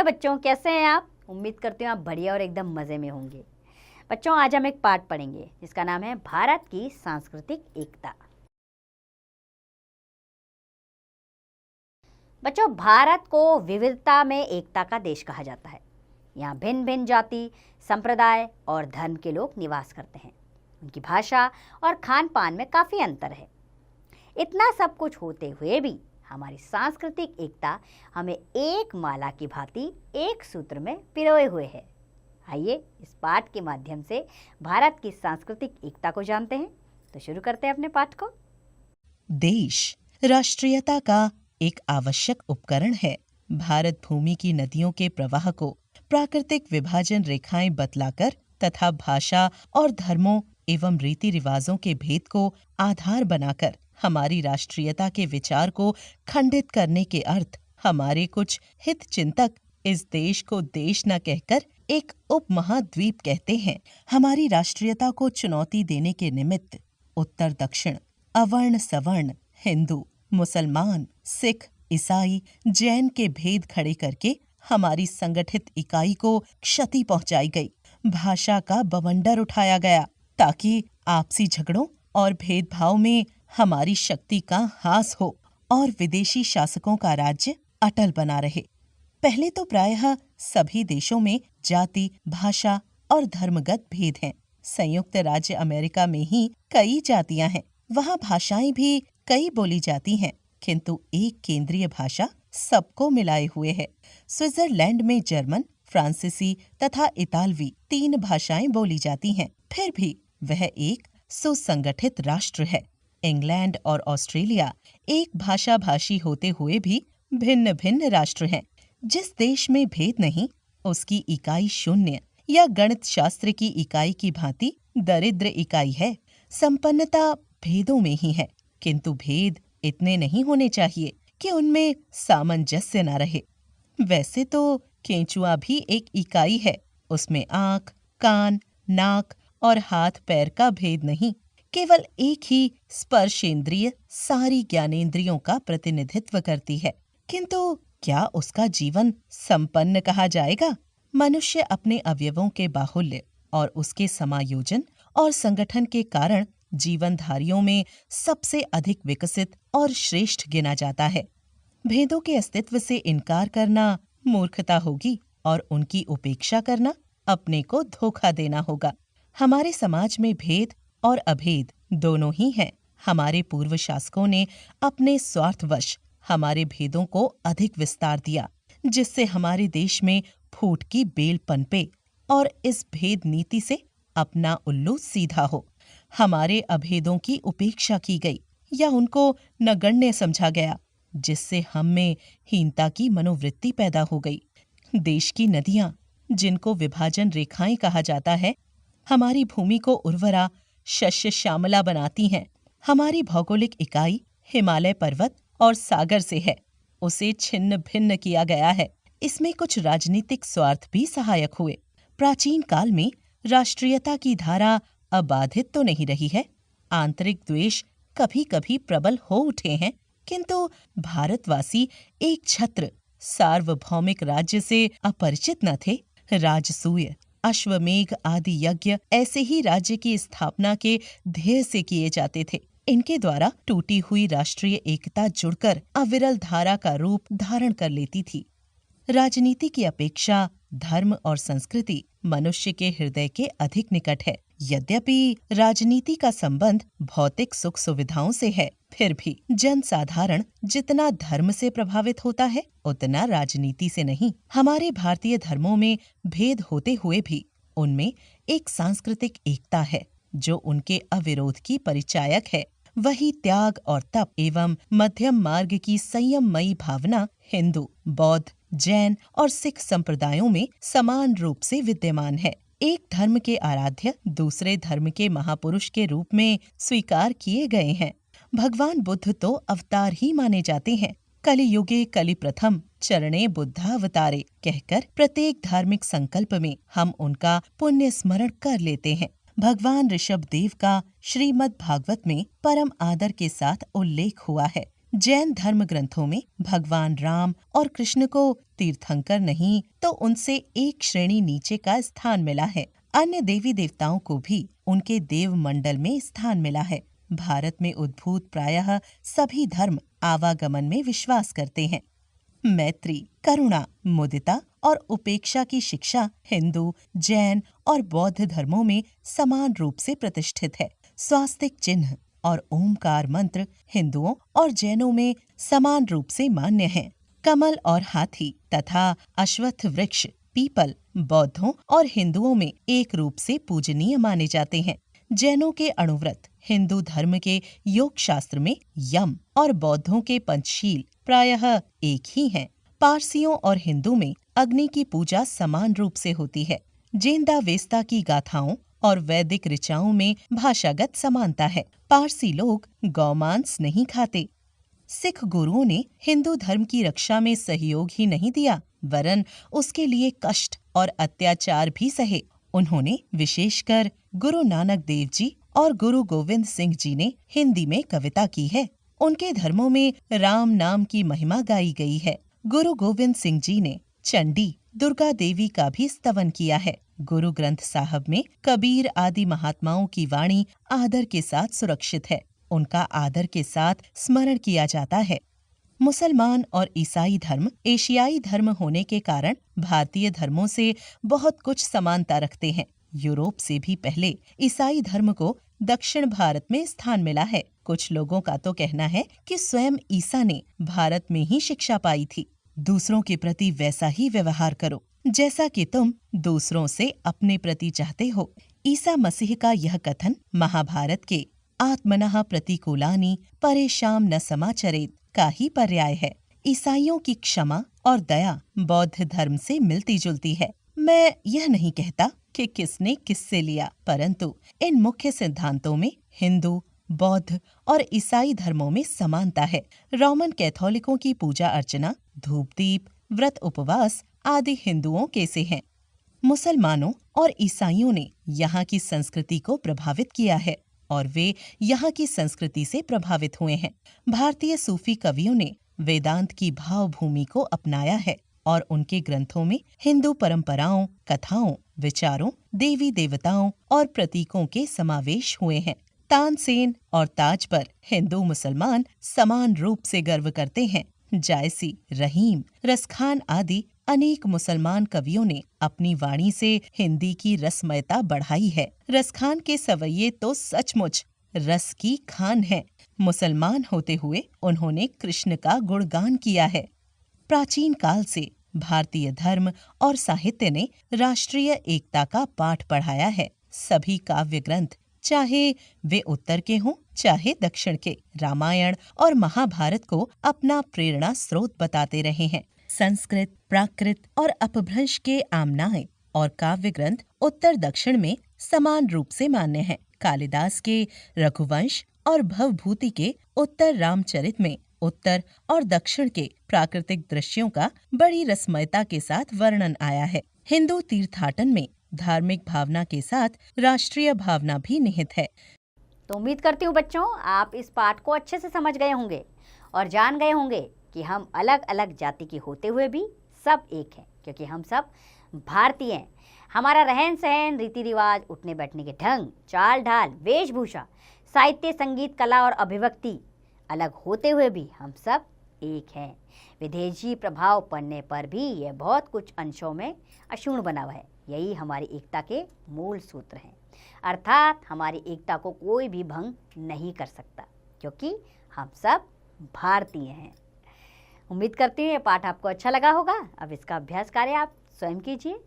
Hello बच्चों, कैसे हैं आप? उम्मीद करती हूँ आप बढ़िया और एकदम मज़े में होंगे। बच्चों, आज हम एक पाठ पढ़ेंगे जिसका नाम है भारत की सांस्कृतिक एकता। बच्चों, भारत को विविधता में एकता का देश कहा जाता है। यहाँ भिन्न भिन्न जाति, संप्रदाय और धर्म के लोग निवास करते हैं। उनकी भाषा और खान पान में काफ़ी अंतर है। इतना सब कुछ होते हुए भी हमारी सांस्कृतिक एकता हमें एक माला की भांति एक सूत्र में पिरोए हुए है। आइए इस पाठ के माध्यम से भारत की सांस्कृतिक एकता को जानते हैं। तो शुरू करते हैं अपने पाठ को। देश राष्ट्रीयता का एक आवश्यक उपकरण है। भारत भूमि की नदियों के प्रवाह को प्राकृतिक विभाजन रेखाएं बतलाकर तथा भाषा और धर्मों एवं रीति रिवाजों के भेद को आधार बनाकर हमारी राष्ट्रीयता के विचार को खंडित करने के अर्थ हमारे कुछ हित चिंतक इस देश को देश न कहकर एक उपमहाद्वीप कहते हैं। हमारी राष्ट्रीयता को चुनौती देने के निमित्त उत्तर दक्षिण, अवर्ण सवर्ण, हिंदू, मुसलमान, सिख, ईसाई, जैन के भेद खड़े करके हमारी संगठित इकाई को क्षति पहुंचाई गई। भाषा का बवंडर उठाया गया ताकि आपसी झगड़ों और भेदभाव में हमारी शक्ति का हास हो और विदेशी शासकों का राज्य अटल बना रहे। पहले तो प्रायः सभी देशों में जाति, भाषा और धर्मगत भेद हैं। संयुक्त राज्य अमेरिका में ही कई जातियां हैं। वहाँ भाषाएं भी कई बोली जाती हैं, किंतु एक केंद्रीय भाषा सबको मिलाए हुए है। स्विट्जरलैंड में जर्मन, फ्रांसीसी तथा इतालवी 3 भाषाएं बोली जाती हैं। फिर भी वह एक सुसंगठित राष्ट्र है। इंग्लैंड और ऑस्ट्रेलिया एक भाषा भाषी होते हुए भी भिन्न भिन्न राष्ट्र हैं। जिस देश में भेद नहीं, उसकी इकाई शून्य या गणित शास्त्र की इकाई की भांति दरिद्र इकाई है। संपन्नता भेदों में ही है, किंतु भेद इतने नहीं होने चाहिए कि उनमें सामंजस्य न रहे। वैसे तो केंचुआ भी एक इकाई है। उसमें आँख, कान, नाक और हाथ पैर का भेद नहीं, केवल एक ही स्पर्शेंद्रिय सारी ज्ञानेंद्रियों का प्रतिनिधित्व करती है। किंतु क्या उसका जीवन संपन्न कहा जाएगा? मनुष्य अपने अवयवों के बाहुल्य और उसके समायोजन और संगठन के कारण जीवनधारियों में सबसे अधिक विकसित और श्रेष्ठ गिना जाता है। भेदों के अस्तित्व से इनकार करना मूर्खता होगी और उनकी उपेक्षा करना अपने को धोखा देना होगा। हमारे समाज में भेद और अभेद दोनों ही हैं। हमारे पूर्व शासकों ने अपने स्वार्थवश हमारे भेदों को अधिक विस्तार दिया, जिससे हमारे देश में फूट की बेल पनपे और इस भेद नीति से अपना उल्लू सीधा हो। हमारे अभेदों की उपेक्षा की गई या उनको नगण्य समझा गया, जिससे हम में हीनता की मनोवृत्ति पैदा हो गई। देश की नदियां, जिनको विभाजन रेखाएं कहा जाता है, हमारी भूमि को उर्वरा, शस्य श्यामला बनाती हैं। हमारी भौगोलिक इकाई हिमालय पर्वत और सागर से है। उसे छिन्न भिन्न किया गया है। इसमें कुछ राजनीतिक स्वार्थ भी सहायक हुए। प्राचीन काल में राष्ट्रीयता की धारा अबाधित तो नहीं रही है। आंतरिक द्वेष कभी कभी प्रबल हो उठे हैं, किंतु भारतवासी एक छत्र सार्वभौमिक राज्य से अपरिचित न थे। राजसूय, अश्वमेघ आदि यज्ञ ऐसे ही राज्य की स्थापना के ध्येय से किए जाते थे। इनके द्वारा टूटी हुई राष्ट्रीय एकता जुड़कर अविरल धारा का रूप धारण कर लेती थी। राजनीति की अपेक्षा धर्म और संस्कृति मनुष्य के हृदय के अधिक निकट है। यद्यपि राजनीति का संबंध भौतिक सुख सुविधाओं से है, फिर भी जनसाधारण जितना धर्म से प्रभावित होता है, उतना राजनीति से नहीं। हमारे भारतीय धर्मों में भेद होते हुए भी उनमें एक सांस्कृतिक एकता है, जो उनके अविरोध की परिचायक है। वही त्याग और तप एवं मध्यम मार्ग की संयममयी भावना हिंदू, बौद्ध, जैन और सिख संप्रदायों में समान रूप से विद्यमान है। एक धर्म के आराध्य दूसरे धर्म के महापुरुष के रूप में स्वीकार किए गए हैं। भगवान बुद्ध तो अवतार ही माने जाते हैं। कलियुगे कलि प्रथम चरणे बुद्धा अवतारे कहकर प्रत्येक धार्मिक संकल्प में हम उनका पुण्य स्मरण कर लेते हैं। भगवान ऋषभ देव का श्रीमद् भागवत में परम आदर के साथ उल्लेख हुआ है। जैन धर्म ग्रंथों में भगवान राम और कृष्ण को तीर्थंकर नहीं तो उनसे एक श्रेणी नीचे का स्थान मिला है। अन्य देवी देवताओं को भी उनके देव मंडल में स्थान मिला है। भारत में उद्भूत प्रायः सभी धर्म आवागमन में विश्वास करते हैं। मैत्री, करुणा, मुदिता और उपेक्षा की शिक्षा हिंदू, जैन और बौद्ध धर्मों में समान रूप से प्रतिष्ठित है। स्वास्तिक चिन्ह और ओमकार मंत्र हिंदुओं और जैनों में समान रूप से मान्य हैं। कमल और हाथी तथा अश्वत्थ वृक्ष, पीपल बौद्धों और हिंदुओं में एक रूप से पूजनीय माने जाते हैं। जैनों के अणुव्रत हिंदू धर्म के योग शास्त्र में यम और बौद्धों के पंचशील प्रायः एक ही हैं। पारसियों और हिंदू में अग्नि की पूजा समान रूप से होती है। जेंदावेस्ता की गाथाओं और वैदिक ऋचाओं में भाषागत समानता है। पारसी लोग गौमांस नहीं खाते। सिख गुरुओं ने हिंदू धर्म की रक्षा में सहयोग ही नहीं दिया, वरन उसके लिए कष्ट और अत्याचार भी सहे। उन्होंने विशेषकर गुरु नानक देव जी और गुरु गोविंद सिंह जी ने हिंदी में कविता की है। उनके धर्मों में राम नाम की महिमा गाई गई है। गुरु गोविंद सिंह जी ने चंडी, दुर्गा देवी का भी स्तवन किया है। गुरु ग्रंथ साहब में कबीर आदि महात्माओं की वाणी आदर के साथ सुरक्षित है। उनका आदर के साथ स्मरण किया जाता है। मुसलमान और ईसाई धर्म एशियाई धर्म होने के कारण भारतीय धर्मों से बहुत कुछ समानता रखते हैं। यूरोप से भी पहले ईसाई धर्म को दक्षिण भारत में स्थान मिला है। कुछ लोगों का तो कहना है कि स्वयं ईसा ने भारत में ही शिक्षा पाई थी। दूसरों के प्रति वैसा ही व्यवहार करो जैसा कि तुम दूसरों से अपने प्रति चाहते हो। ईसा मसीह का यह कथन महाभारत के आत्मनः प्रतिकूलानि परेशान न समाचरेत का ही पर्याय है। ईसाइयों की क्षमा और दया बौद्ध धर्म से मिलती जुलती है। मैं यह नहीं कहता कि किसने किससे लिया, परंतु इन मुख्य सिद्धांतों में हिंदू, बौद्ध और ईसाई धर्मों में समानता है। रोमन कैथोलिकों की पूजा अर्चना, धूप दीप, व्रत उपवास आदि हिंदुओं के से हैं। मुसलमानों और ईसाइयों ने यहाँ की संस्कृति को प्रभावित किया है और वे यहाँ की संस्कृति से प्रभावित हुए हैं। भारतीय सूफी कवियों ने वेदांत की भावभूमि को अपनाया है और उनके ग्रंथों में हिंदू परंपराओं, कथाओं, विचारों, देवी देवताओं और प्रतीकों के समावेश हुए हैं। तानसेन और ताज पर हिंदू मुसलमान समान रूप से गर्व करते हैं। जायसी, रहीम, रसखान आदि अनेक मुसलमान कवियों ने अपनी वाणी से हिंदी की रसमयता बढ़ाई है। रसखान के सवैये तो सचमुच रस की खान हैं। मुसलमान होते हुए उन्होंने कृष्ण का गुणगान किया है। प्राचीन काल से भारतीय धर्म और साहित्य ने राष्ट्रीय एकता का पाठ पढ़ाया है। सभी काव्य ग्रंथ, चाहे वे उत्तर के हों चाहे दक्षिण के, रामायण और महाभारत को अपना प्रेरणा स्रोत बताते रहे हैं। संस्कृत, प्राकृत और अपभ्रंश के आमनाय और काव्य ग्रंथ उत्तर दक्षिण में समान रूप से मान्य हैं। कालिदास के रघुवंश और भवभूति के उत्तर रामचरित में उत्तर और दक्षिण के प्राकृतिक दृश्यों का बड़ी रसमयता के साथ वर्णन आया है। हिंदू तीर्थाटन में धार्मिक भावना के साथ राष्ट्रीय भावना भी निहित है। तो उम्मीद करती हूँ बच्चों आप इस पाठ को अच्छे से समझ गए होंगे और जान गए होंगे कि हम अलग अलग जाति के होते हुए भी सब एक हैं, क्योंकि हम सब भारतीय हैं। हमारा रहन सहन, रीति रिवाज, उठने बैठने के ढंग, चाल ढाल, वेशभूषा, साहित्य, संगीत, कला और अभिव्यक्ति अलग होते हुए भी हम सब एक हैं। विदेशी प्रभाव पड़ने पर भी यह बहुत कुछ अंशों में अक्षुण्ण बना हुआ है। यही हमारी एकता के मूल सूत्र हैं। अर्थात हमारी एकता को कोई भी भंग नहीं कर सकता, क्योंकि हम सब भारतीय हैं। उम्मीद करती हूँ ये पाठ आपको अच्छा लगा होगा। अब इसका अभ्यास कार्य आप स्वयं कीजिए।